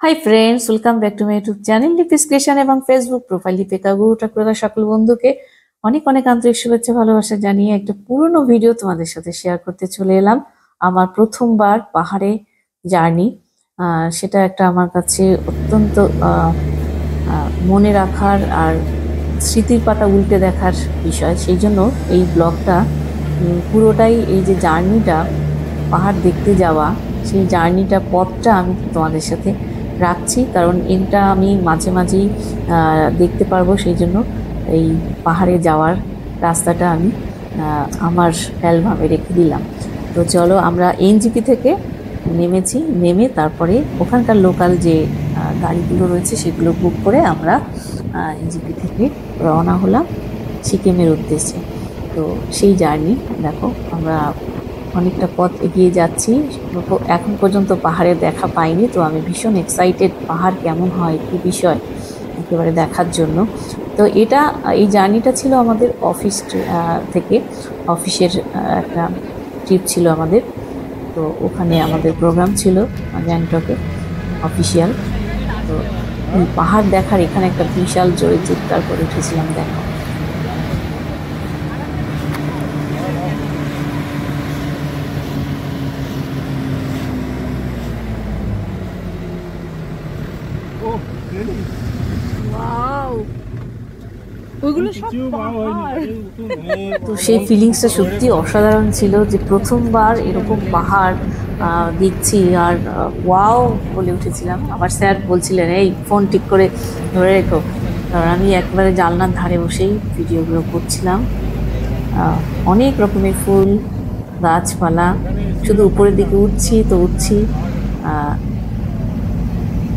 Hi friends, welcome back to my YouTube channel Lipi's creation এবং Facebook profile Lipika গুরু ঠাকুরের সকল বন্ধুকে অনেক অনেক আন্তরিক শুভেচ্ছা ভালোবাসা জানিয়ে একটা পুরনো ভিডিও তোমাদের সাথে শেয়ার করতে চলে এলাম। আমার প্রথমবার পাহাড়ে জার্নি, সেটা একটা আমার কাছে অত্যন্ত মনে রাখার আর স্মৃতির পাতা উল্টে দেখার বিষয়। সেই জন্য এই ব্লগটা পুরোটাই এই যে জার্নিটা, পাহাড় দেখতে যাওয়া, সেই জার্নিটা পথটা আমি তোমাদের সাথে রাখছি, কারণ এটা আমি মাঝে মাঝেই দেখতে পারবো। সেই জন্য এই পাহাড়ে যাওয়ার রাস্তাটা আমি আমার অ্যালবামে রেখে দিলাম। তো চলো, আমরা এনজিপি থেকে নেমেছি, নেমে তারপরে ওখানকার লোকাল যে গাড়িগুলো রয়েছে সেগুলো বুক করে আমরা এনজিপি থেকে রওনা হলাম সিকিমের উদ্দেশ্যে। তো সেই জার্নি দেখো, আমরা অনেকটা পথ এগিয়ে যাচ্ছি। এখন পর্যন্ত পাহাড়ে দেখা পাইনি, তো আমি ভীষণ এক্সাইটেড পাহাড় কেমন হয় কি বিষয় একেবারে দেখার জন্য। তো এই জার্নিটা ছিল আমাদের অফিস থেকে, অফিসের একটা ট্রিপ ছিল আমাদের। তো ওখানে আমাদের প্রোগ্রাম ছিল গ্যাংটকে অফিসিয়াল। তো পাহাড় দেখার এখানে একটা বিশাল জোরে চিৎকার করে উঠেছিলাম। দেখো তো সেই ফিলিংসটা সত্যি অসাধারণ ছিল, যে প্রথমবার এরকম পাহাড় দেখছি আর ওয়াও বলে উঠেছিলাম। আমার স্যার বলছিলেন, এই ফোন ঠিক করে ধরে রেখো, কারণ আমি একবারে জানলার ধারে বসেই ভিডিওগুলো করছিলাম। অনেক রকমের ফুল গাছপালা, শুধু উপরের দিকে উঠছি তো উঠছি,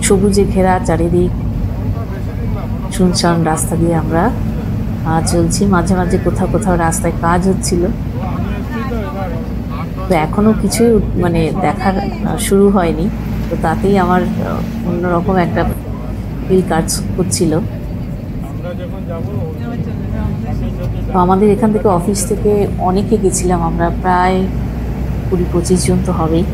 সবুজে ঘেরা চারিদিক, শুনশান রাস্তা দিয়ে আমরা চলছি। মাঝে মাঝে কোথাও কোথাও রাস্তায় কাজ হচ্ছিল, তো এখনো কিছুই মানে দেখার শুরু হয়নি। তো তাতেই আমার অন্যরকম একটা ফিল কাজ করছিল। তো আমাদের এখান থেকে অফিস থেকে অনেকে গেছিলাম, আমরা প্রায় 20-25 জন তো হবেই।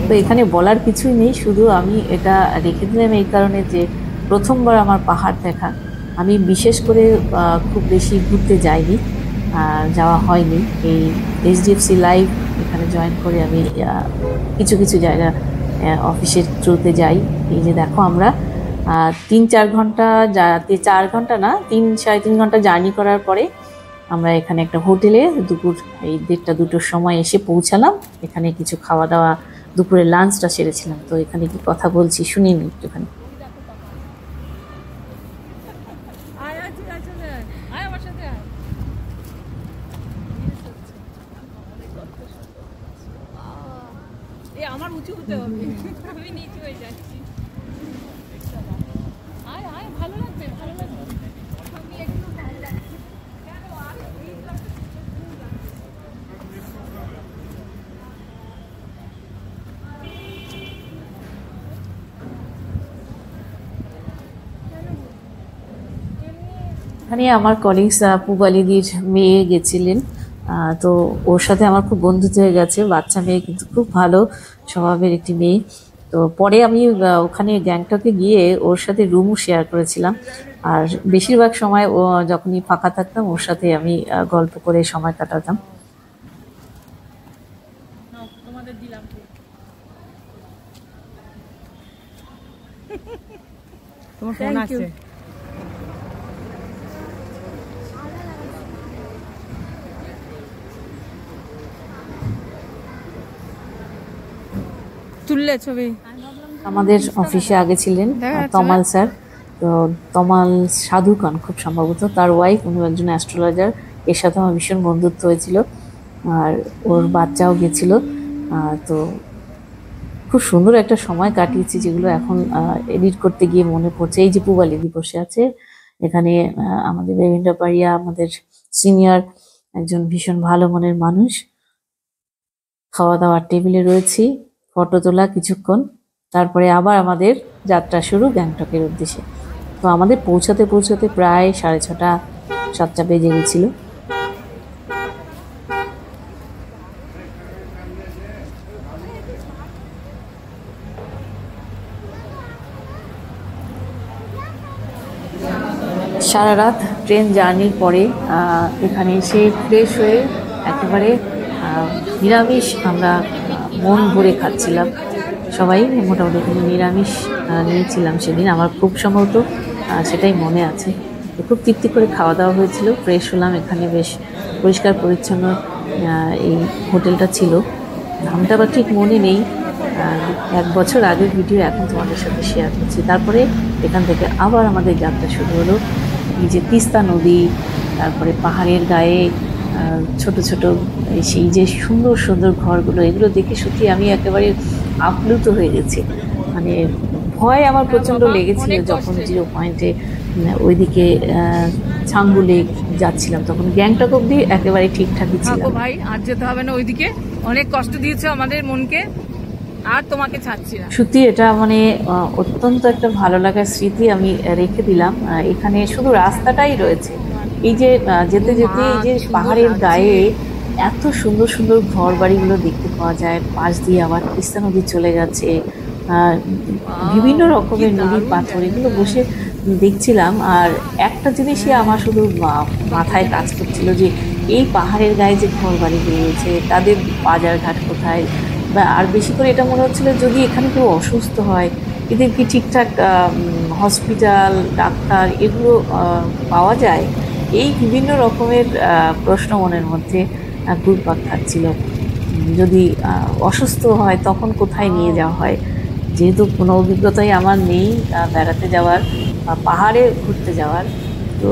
তো এখানে বলার কিছুই নেই, শুধু আমি এটা রেখে দিলাম এই কারণে যে প্রথমবার আমার পাহাড় দেখা। আমি বিশেষ করে খুব বেশি ঘুরতে যাইনি, যাওয়া হয়নি। এই এইচডিএফসি লাইভ এখানে জয়েন করে আমি কিছু কিছু জায়গা অফিসের থ্রুতে যাই। এই যে দেখো, আমরা 3-4 ঘন্টা 4 ঘন্টা না, 3-3.5 ঘন্টা জার্নি করার পরে আমরা এখানে একটা হোটেলে দুপুর এই 1:30-2টোর সময় এসে পৌঁছালাম। এখানে কিছু খাওয়া দাওয়া, দুপুরে লাঞ্চটা সেরেছিলাম। তো এখানে কি কথা বলছি শুনিনি একটুখানি। আমার উঁচু হতে হবে, আমি নিচু হয়ে যাচ্ছি। ভালো লাগবে, ভালো লাগবে। আমি একটু ভালো লাগছে। এখানে আমার কলিগস পুবালিদির মেয়ে গেছিলেন, তো ওর সাথে আমার খুব বন্ধুত্ব হয়ে গেছে। বাচ্চা মেয়ে, কিন্তু খুব ভালো স্বভাবের একটি মেয়ে। তো পরে আমি ওখানে গ্যাংটকে গিয়ে ওর সাথে রুমও শেয়ার করেছিলাম, আর বেশিরভাগ সময় ও যখনই ফাঁকা থাকতাম ওর সাথে আমি গল্প করে সময় কাটাতাম। তোমাদের দিলাম। তোমার ফোন আছে? তুললে ছবি? আমাদের অফিসে আগে ছিলেন তমাল স্যার। তো তমাল সাধু খান খুব সম্ভবত, তার ওয়াইফ, উনি একজন অ্যাস্ট্রোলজার। এর সাথে আমার ভীষণ বন্ধুত্ব হয়েছিল, আর ওর বাচ্চাও গেছিল। তো খুব সুন্দর একটা সময় কাটিয়েছি, যেগুলো এখন এডিট করতে গিয়ে মনে পড়ছে। এই যে পুবালিদি বসে আছে এখানে, আমাদের দেবেন্দ্র পাড়িয়া, আমাদের সিনিয়র একজন ভীষণ ভালো মনের মানুষ। খাওয়া দাওয়ার টেবিলে রয়েছি, ফটো তোলা কিছুক্ষণ, তারপরে আবার আমাদের যাত্রা শুরু গ্যাংটকের উদ্দেশ্যে। তো আমাদের পৌঁছাতে পৌঁছাতে প্রায় 6:30-7টা বেজে গেছিল। সারা রাত ট্রেন জার্নির পরে এখানে এসে ফ্রেশ হয়ে একেবারে নিরামিষ আমরা মন ভরে খাচ্ছিলাম। সবাই মোটামুটি এখানে নিরামিষ নিয়েছিলাম সেদিন, আমার খুব সম্ভবত সেটাই মনে আছে। তো খুব তৃপ্তি করে খাওয়া দাওয়া হয়েছিল, ফ্রেশ হলাম। এখানে বেশ পরিষ্কার পরিচ্ছন্ন এই হোটেলটা ছিল। নামটা আবার ঠিক মনে নেই, 1 বছর আগের ভিডিও এখন তোমাদের সাথে শেয়ার করছি। তারপরে এখান থেকে আবার আমাদের যাত্রা শুরু হলো। এই যে তিস্তা নদী, তারপরে পাহাড়ের গায়ে ছোট ছোট সেই যে সুন্দর সুন্দর ঘরগুলো, এগুলো দেখে সত্যি আমি একেবারে আপ্লুত হয়ে গেছি। মানে ভয় আমার প্রচণ্ড লেগেছিল যখন 0 পয়েন্টে ওইদিকে ছাঙ্গু লেক যাচ্ছিলাম, তখন গ্যাংটক অব্দি একেবারে ঠিকঠাকই ছিল। ভাই আর যেতে হবে না ওইদিকে, অনেক কষ্ট দিয়েছে আমাদের মনকে, আর তোমাকে ছাড়ছি না। সত্যি এটা মানে অত্যন্ত একটা ভালো লাগার স্মৃতি আমি রেখে দিলাম। এখানে শুধু রাস্তাটাই রয়েছে, এই যে যেতে যেতে এই যে পাহাড়ের গায়ে এত সুন্দর সুন্দর ঘর বাড়িগুলো দেখতে পাওয়া যায়। পাশ দিয়ে আবার তিস্তা নদী চলে গেছে, বিভিন্ন রকমের নদীর পাথর, এগুলো বসে দেখছিলাম। আর একটা জিনিসই আমার শুধু মাথায় কাজ করছিল, যে এই পাহাড়ের গায়ে যে ঘর বাড়িগুলো রয়েছে তাদের বাজার ঘাট কোথায়, বা আর বেশি করে এটা মনে হচ্ছিল যদি এখানে কেউ অসুস্থ হয় এদের কি ঠিকঠাক হসপিটাল, ডাক্তার এগুলো পাওয়া যায়। এই বিভিন্ন রকমের প্রশ্ন মনের মধ্যে ঘুরপাক খাচ্ছিল। যদি অসুস্থ হয় তখন কোথায় নিয়ে যাওয়া হয়, যেহেতু কোনো অভিজ্ঞতাই আমার নেই বেড়াতে যাওয়ার বা পাহাড়ে ঘুরতে যাওয়ার, তো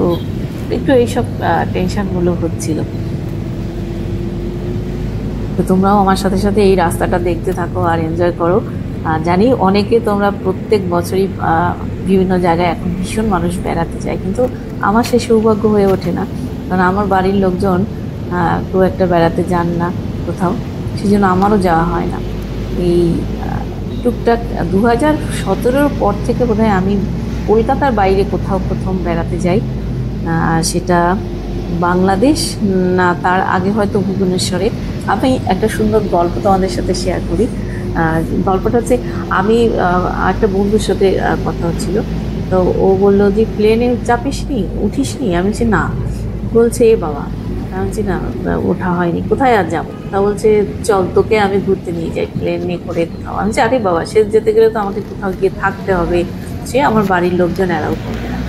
একটু এইসব টেনশনগুলো হচ্ছিল। তো তোমরাও আমার সাথে সাথে এই রাস্তাটা দেখতে থাকো আর এনজয় করো। জানি অনেকে তোমরা প্রত্যেক বছরই বিভিন্ন জায়গায় এখন ভীষণ মানুষ বেড়াতে যায়, কিন্তু আমার সে সৌভাগ্য হয়ে ওঠে না, কারণ আমার বাড়ির লোকজন কেউ একটা বেড়াতে যান না কোথাও, সেই জন্য আমারও যাওয়া হয় না। এই টুকটাক 2017 পর থেকে বোধহয় আমি কলকাতার বাইরে কোথাও প্রথম বেড়াতে যাই, সেটা বাংলাদেশ না, তার আগে হয়তো ভুবনেশ্বরে। আমি একটা সুন্দর গল্প তোমাদের সাথে শেয়ার করি। গল্পটা হচ্ছে, আমি একটা বন্ধুর সাথে কথা হচ্ছিল, তো ও বললো যে প্লেনে চাপিসনি, উঠিসনি? আমি বলছি না। বলছে এ বাবা, আমি বলছি না ওঠা হয়নি, কোথায় আর যাবো? তা বলছে চল তোকে আমি ঘুরতে নিয়ে যাই প্লেনে করে কোথাও। আমি বলছি আরে বাবা, সে যেতে গেলে তো আমাকে কোথাও গিয়ে থাকতে হবে, সে আমার বাড়ির লোকজন অ্যালাউ করবে না।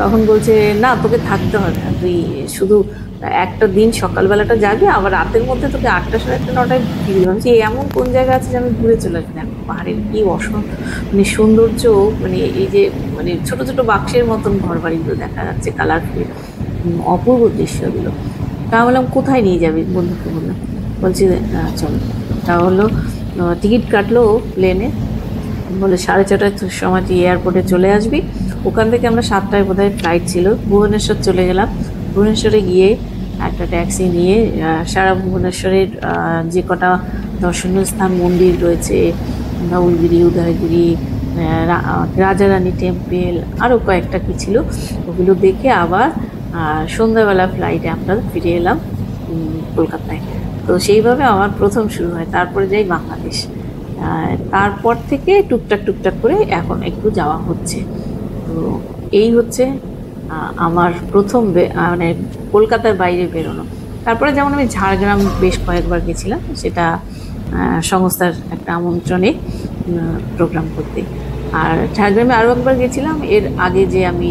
তখন বলছে না তোকে থাকতে হবে না, তুই শুধু একটা দিন সকালবেলাটা যাবি, আবার রাতের মধ্যে তোকে 8টা, সাড়ে 8টা, 9টায় ফিরে যাবি। যে এমন কোন জায়গা আছে যে আমি ঘুরে চলে আসবি? দেখো পাহাড়ের কি মানে সৌন্দর্য, মানে এই যে মানে ছোট ছোট বাক্সের মতন ঘর বাড়িগুলো দেখা যাচ্ছে, কালারফুল, অপূর্ব দৃশ্যগুলো। তা বললাম কোথায় নিয়ে যাবি? বন্ধুকে বললাম। বলছি চলো। তা হলো টিকিট কাটলো প্লেনে, বলে 6:30টার সময় তুই এয়ারপোর্টে চলে আসবি। ওখান থেকে আমরা 7টায় বোধহয় ফ্লাইট ছিল, ভুবনেশ্বর চলে গেলাম। ভুবনেশ্বরে গিয়ে একটা ট্যাক্সি নিয়ে সারা ভুবনেশ্বরের যে কটা দর্শনীয় স্থান, মন্দির রয়েছে, ধউলগিরি, উদয়গিরি, রাজারানী টেম্পেল, আরও কয়েকটা কী ছিল, ওগুলো দেখে আবার সন্ধ্যাবেলা ফ্লাইটে আমরা ফিরে এলাম কলকাতায়। তো সেইভাবে আমার প্রথম শুরু হয়। তারপরে যাই বাংলাদেশ, তারপর থেকে টুকটাক টুকটাক করে এখন একটু যাওয়া হচ্ছে। তো এই হচ্ছে আমার প্রথম মানে কলকাতার বাইরে বেরোনো। তারপরে যেমন আমি ঝাড়গ্রাম বেশ কয়েকবার গেছিলাম, সেটা সংস্থার একটা আমন্ত্রণে প্রোগ্রাম করতে। আর ঝাড়গ্রামে আরও একবার গেছিলাম এর আগে, যে আমি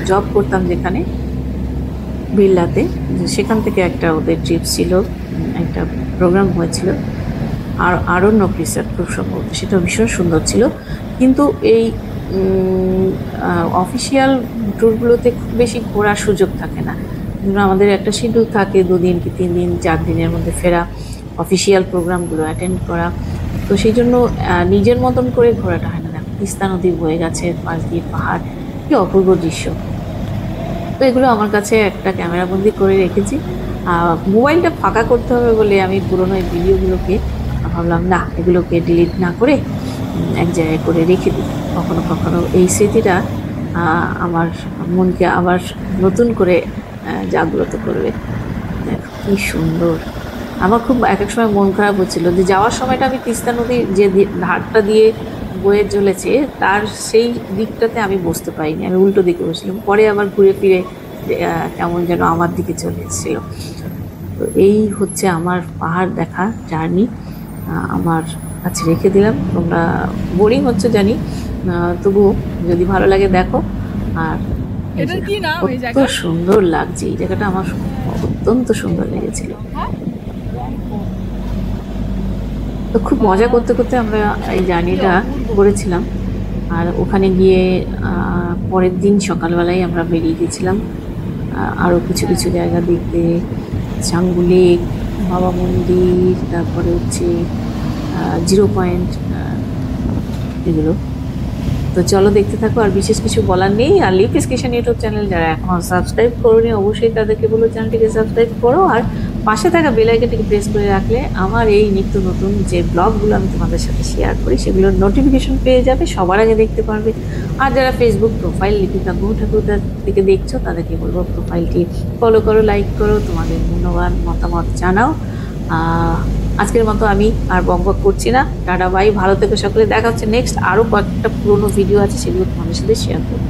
জব করতাম যেখানে বিড়লাতে, সেখান থেকে একটা ওদের ট্রিপ ছিল, একটা প্রোগ্রাম হয়েছিল আর আরণ্যক রিসর্ট খুব সম্ভবত, সেটা ভীষণ সুন্দর ছিল। কিন্তু এই অফিসিয়াল ট্যুরগুলোতে খুব বেশি ঘোরার সুযোগ থাকে না, আমাদের একটা শিডিউল থাকে 2 দিন কি 3 দিন 4 দিনের মধ্যে ফেরা, অফিসিয়াল প্রোগ্রামগুলো অ্যাটেন্ড করা। তো সেই জন্য নিজের মতন করে ঘোরাটা হয় না। দেখো তিস্তা নদী বয়ে গেছে, পাশ দিয়ে পাহাড়, কি অপূর্ব দৃশ্য। তো এগুলো আমার কাছে একটা ক্যামেরাবন্দি করে রেখেছি। মোবাইলটা ফাঁকা করতে হবে বলে আমি পুরোনো এই ভিডিওগুলোকে ভাবলাম না, এগুলোকে ডিলিট না করে এক জায়গায় করে রেখে দিই। কখনো কখনো এই স্মৃতিটা আমার মনকে আবার নতুন করে জাগ্রত করবে। দেখো কি সুন্দর। আমার খুব এক এক সময় মন খারাপ হচ্ছিল যে যাওয়ার সময়টা আমি তিস্তা নদীর যে ধারটা দিয়ে বয়ে চলেছে তার সেই দিকটাতে আমি বসতে পারিনি, আমি উল্টো দিকে বসছিলাম। পরে আবার ঘুরে ফিরে কেমন যেন আমার দিকে চলে এসেছিল। তো এই হচ্ছে আমার পাহাড় দেখা জার্নি। আমার কাছে রেখে দিলাম। তোমরা বোরিং হচ্ছে জানি, তবুও যদি ভালো লাগে দেখো। আর এটার কি নাম এই কত জায়গা? সুন্দর লাগছে এই জায়গাটা, আমার অত্যন্ত সুন্দর লেগেছিল। তো খুব মজা করতে করতে আমরা এই জার্নিটা করেছিলাম। আর ওখানে গিয়ে পরের দিন সকালবেলায় আমরা বেরিয়ে গেছিলাম আরও কিছু কিছু জায়গা দেখতে, চাঙ্গু লেক, বাবা মন্দির, তারপরে হচ্ছে জিরো পয়েন্ট, এগুলো। তো চলো দেখতে থাকো। আর বিশেষ কিছু বলার নেই। আর লিপিস কিচেন ইউটিউব চ্যানেল যারা এখনও সাবস্ক্রাইব করোনি অবশ্যই তাদেরকে বলো চ্যানেলটিকে সাবস্ক্রাইব করো, আর পাশে থাকা বেল আইকনটিকে প্রেস করে রাখলে আমার এই নিত্য নতুন যে ব্লগগুলো আমি তোমাদের সাথে শেয়ার করি সেগুলোর নোটিফিকেশন পেয়ে যাবে, সবার আগে দেখতে পারবে। আর যারা ফেসবুক প্রোফাইল লিপিকা গুহ ঠাকুরদার থেকে দেখছো তাদেরকে বলবো প্রোফাইলটি ফলো করো, লাইক করো, তোমাদের মূল্যবান মতামত জানাও। আজকের মতো আমি আর বকবক করছি না, টাটা বাই, ভালো থেকো সকলে। দেখা হচ্ছে নেক্সট, আরও কয়েকটা পুরোনো ভিডিও আছে সেগুলো তোমাদের সাথে শেয়ার করবো।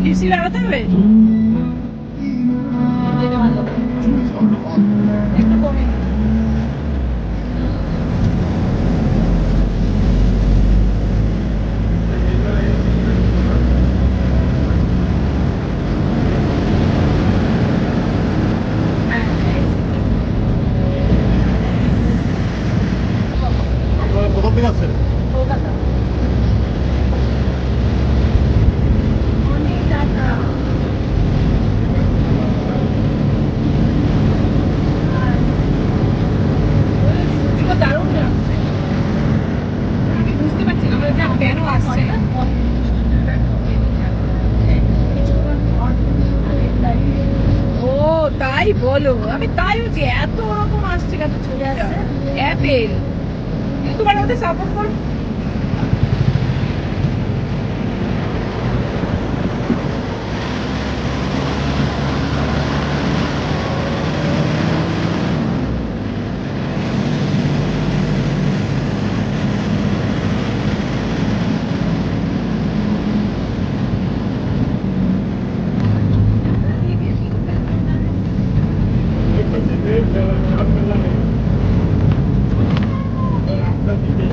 লিপসি লাগাতে হবে একটু কমে। কোথা থেকে আসছেন? কলকাতা। অনেক টাকা। দারুণ লাগছে। আমি বুঝতে পারছি না আমরা কেন আসছে। ও তাই বলো, আমি তাই হচ্ছে এত ওরকম আসছে কেন চলে আসছে অ্যাপেল। তোমার মধ্যে সাপোর্ট করো। রাস্তা দিকে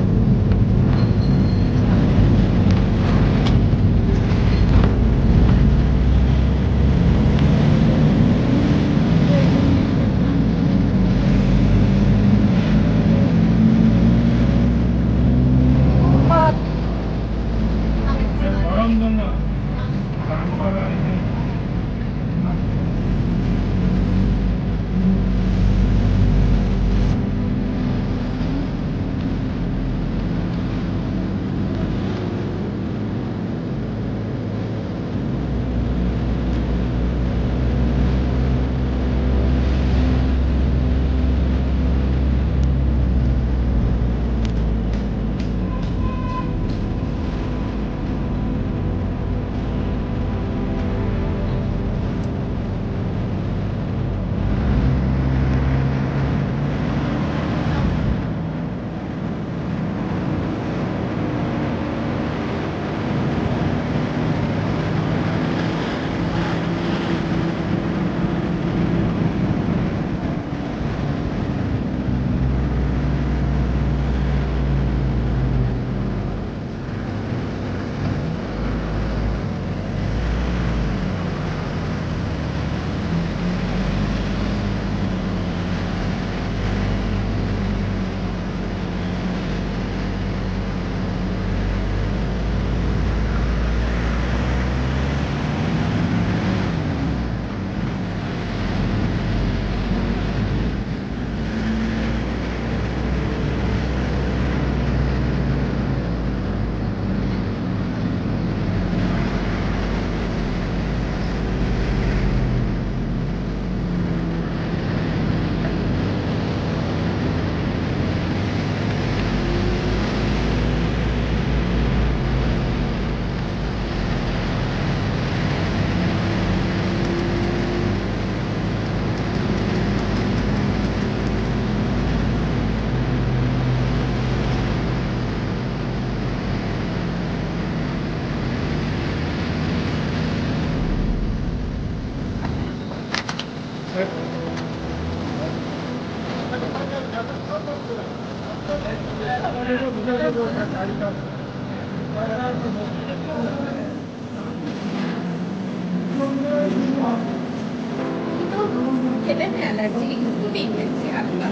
খেলে অ্যালার্জি নেই হালকা।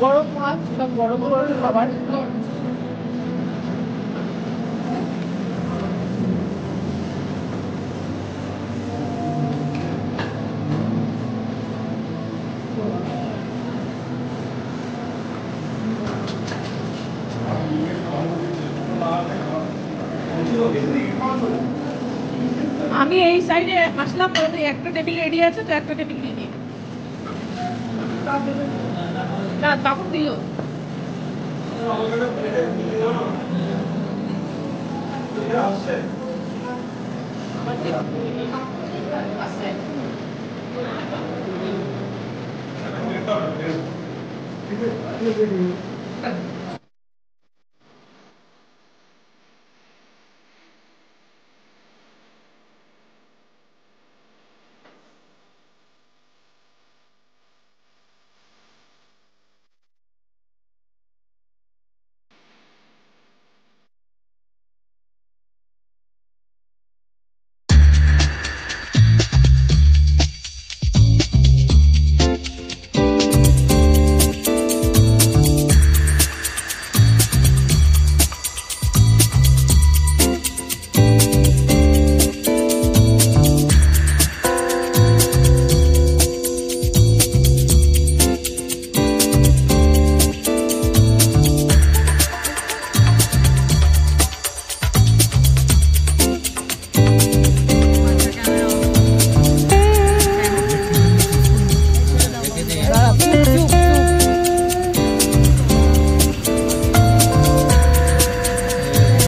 গরম ভাত সব গরম গরম খাবার আমি এই সাইডে আসলাম, একটা টেবিল রেডি আছে তো একটা টেবিল নিয়ে নিই। না তখন দিও আমার